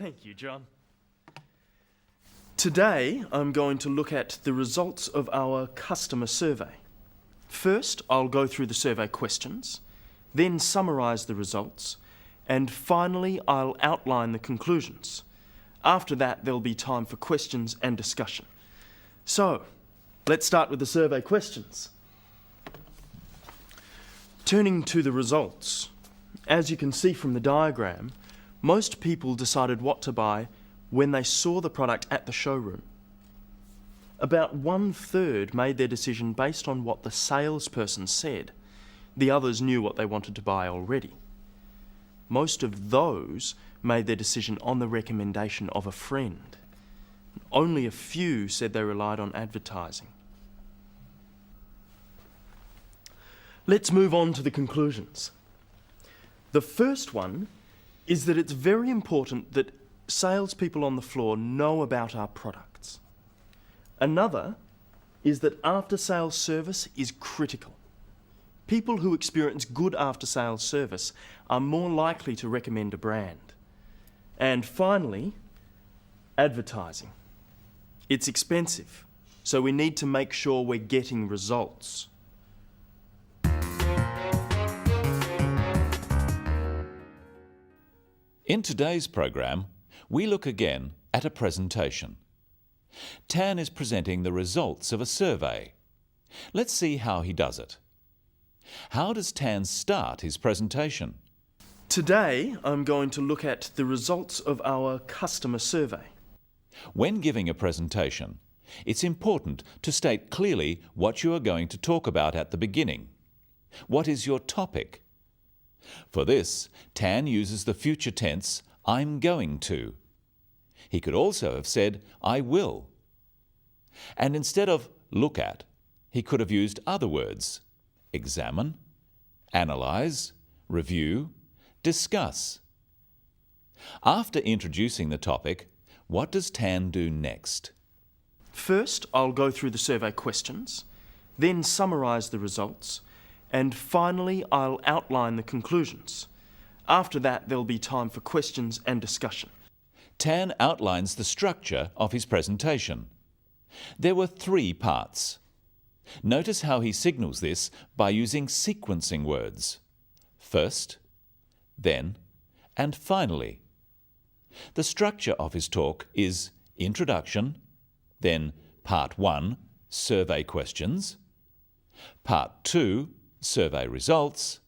Thank you, John. Today, I'm going to look at the results of our customer survey. First, I'll go through the survey questions, then summarise the results, and finally, I'll outline the conclusions. After that, there'll be time for questions and discussion. So, let's start with the survey questions. Turning to the results, as you can see from the diagram, most people decided what to buy when they saw the product at the showroom. About 1/3 made their decision based on what the salesperson said. The others knew what they wanted to buy already. Most of those made their decision on the recommendation of a friend. Only a few said they relied on advertising. Let's move on to the conclusions. The first one is that it's very important that salespeople on the floor know about our products. Another is that after-sales service is critical. People who experience good after-sales service are more likely to recommend a brand. And finally, advertising. It's expensive, so we need to make sure we're getting results. In today's program, we look again at a presentation. Tan is presenting the results of a survey. Let's see how he does it. How does Tan start his presentation? Today, I'm going to look at the results of our customer survey. When giving a presentation, it's important to state clearly what you are going to talk about at the beginning. What is your topic? For this, Tan uses the future tense, I'm going to. He could also have said, I will. And instead of look at, he could have used other words, examine, analyze, review, discuss. After introducing the topic, what does Tan do next? First, I'll go through the survey questions, then summarise the results, and finally, I'll outline the conclusions. After that, there'll be time for questions and discussion. Tan outlines the structure of his presentation. There were 3 parts. Notice how he signals this by using sequencing words. First, then, and finally. The structure of his talk is introduction, then part 1, survey questions, part 2, survey results,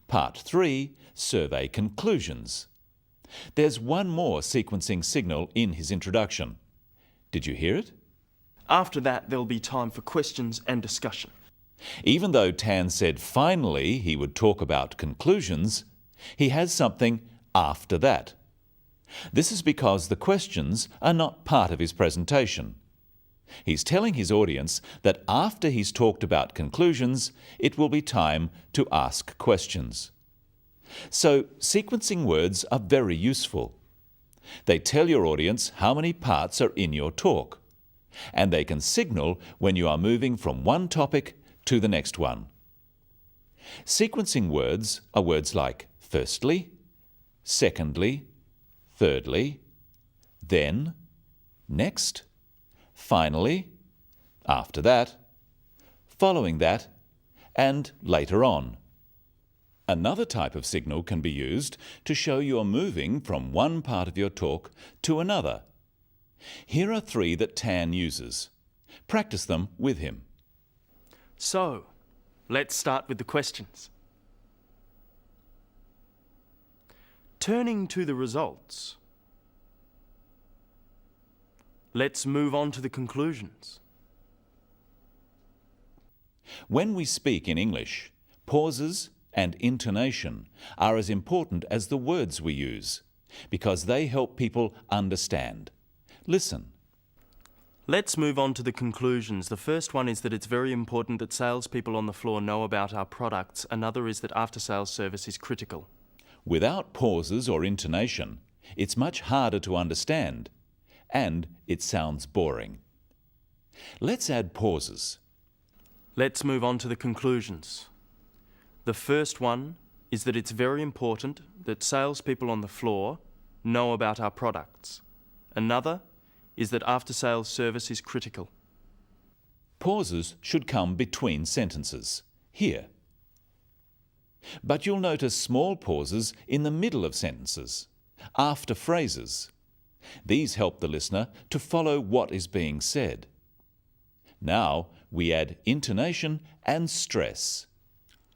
part 3, survey conclusions. There's one more sequencing signal in his introduction. Did you hear it? After that, there'll be time for questions and discussion. Even though Tan said finally he would talk about conclusions, he has something after that. This is because the questions are not part of his presentation. He's telling his audience that after he's talked about conclusions, it will be time to ask questions. So, sequencing words are very useful. They tell your audience how many parts are in your talk, and they can signal when you are moving from one topic to the next one. Sequencing words are words like firstly, secondly, thirdly, then, next, finally, after that, following that, and later on. Another type of signal can be used to show you are moving from one part of your talk to another. Here are 3 that Tan uses. Practice them with him. So, let's start with the questions. Turning to the results, let's move on to the conclusions. When we speak in English, pauses and intonation are as important as the words we use, because they help people understand. Listen. Let's move on to the conclusions. The first one is that it's very important that salespeople on the floor know about our products. Another is that after-sales service is critical. Without pauses or intonation, it's much harder to understand, and it sounds boring. Let's add pauses. Let's move on to the conclusions. The first one is that it's very important that salespeople on the floor know about our products. Another is that after-sales service is critical. Pauses should come between sentences, here. But you'll notice small pauses in the middle of sentences, after phrases. These help the listener to follow what is being said. Now we add intonation and stress.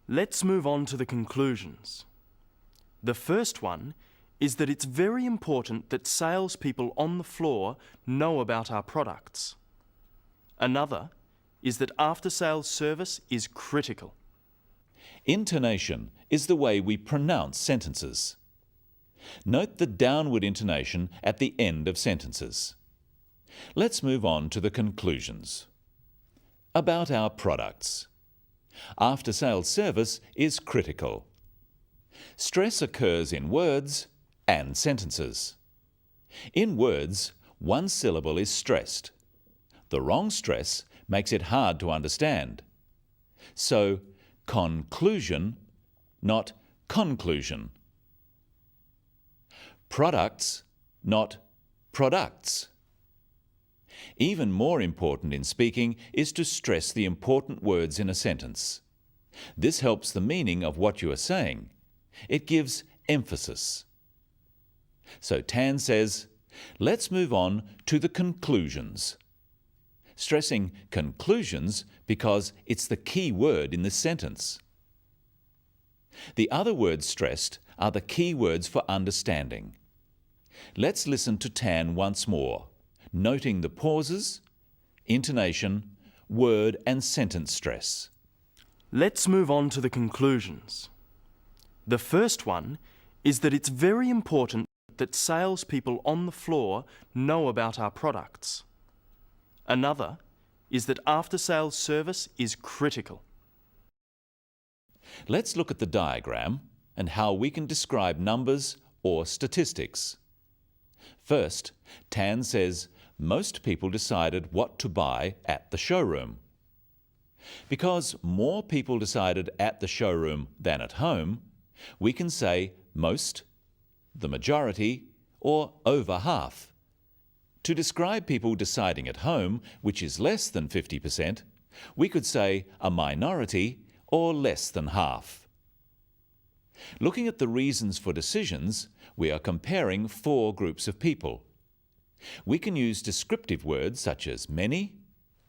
Let's move on to the conclusions. The first one is that it's very important that salespeople on the floor know about our products. Another is that after-sales service is critical. Intonation is the way we pronounce sentences. Note the downward intonation at the end of sentences. Let's move on to the conclusions. About our products. After-sales service is critical. Stress occurs in words and sentences. In words, one syllable is stressed. The wrong stress makes it hard to understand. So, conclusion, not conclusion. Products, not products. Even more important in speaking is to stress the important words in a sentence. This helps the meaning of what you are saying. It gives emphasis. So Tan says, let's move on to the conclusions. Stressing conclusions because it's the key word in this sentence. The other words stressed are the key words for understanding. Let's listen to Tan once more, noting the pauses, intonation, word and sentence stress. Let's move on to the conclusions. The first one is that it's very important that salespeople on the floor know about our products. Another is that after-sales service is critical. Let's look at the diagram and how we can describe numbers or statistics. First, Tan says most people decided what to buy at the showroom. Because more people decided at the showroom than at home, we can say most, the majority, or over half. To describe people deciding at home, which is less than 50%, we could say a minority or less than half. Looking at the reasons for decisions, we are comparing 4 groups of people. We can use descriptive words such as many,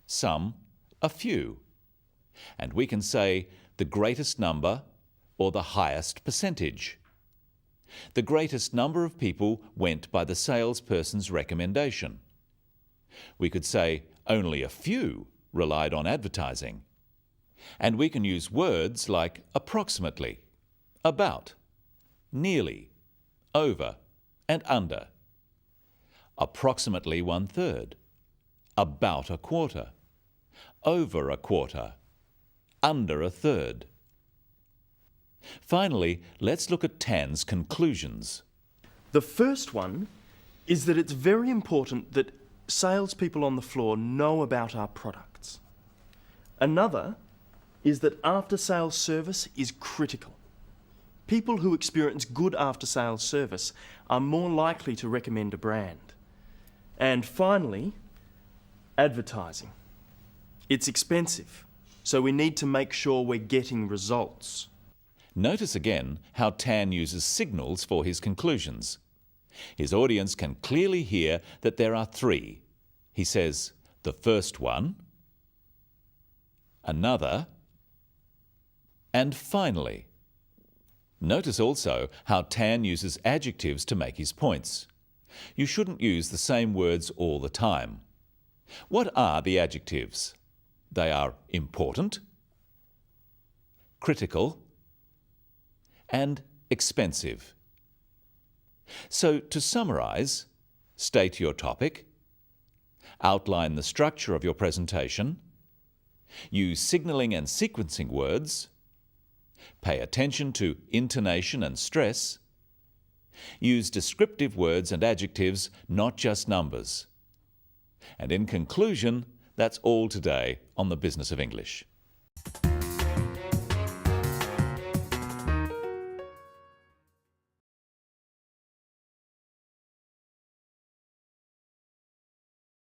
some, a few. And we can say the greatest number or the highest percentage. The greatest number of people went by the salesperson's recommendation. We could say only a few relied on advertising. And we can use words like approximately, about, nearly, over, and under. Approximately 1/3, about a quarter, over a quarter, under a third. Finally, let's look at Tan's conclusions. The first one is that it's very important that salespeople on the floor know about our products. Another is that after-sales service is critical. People who experience good after-sales service are more likely to recommend a brand. And finally, advertising. It's expensive, so we need to make sure we're getting results. Notice again how Tan uses signals for his conclusions. His audience can clearly hear that there are 3. He says, the first one, another, and finally. Notice also how Tan uses adjectives to make his points. You shouldn't use the same words all the time. What are the adjectives? They are important, critical, and expensive. So to summarize, state your topic, outline the structure of your presentation, use signaling and sequencing words, pay attention to intonation and stress, use descriptive words and adjectives, not just numbers. And in conclusion, that's all today on the Business of English.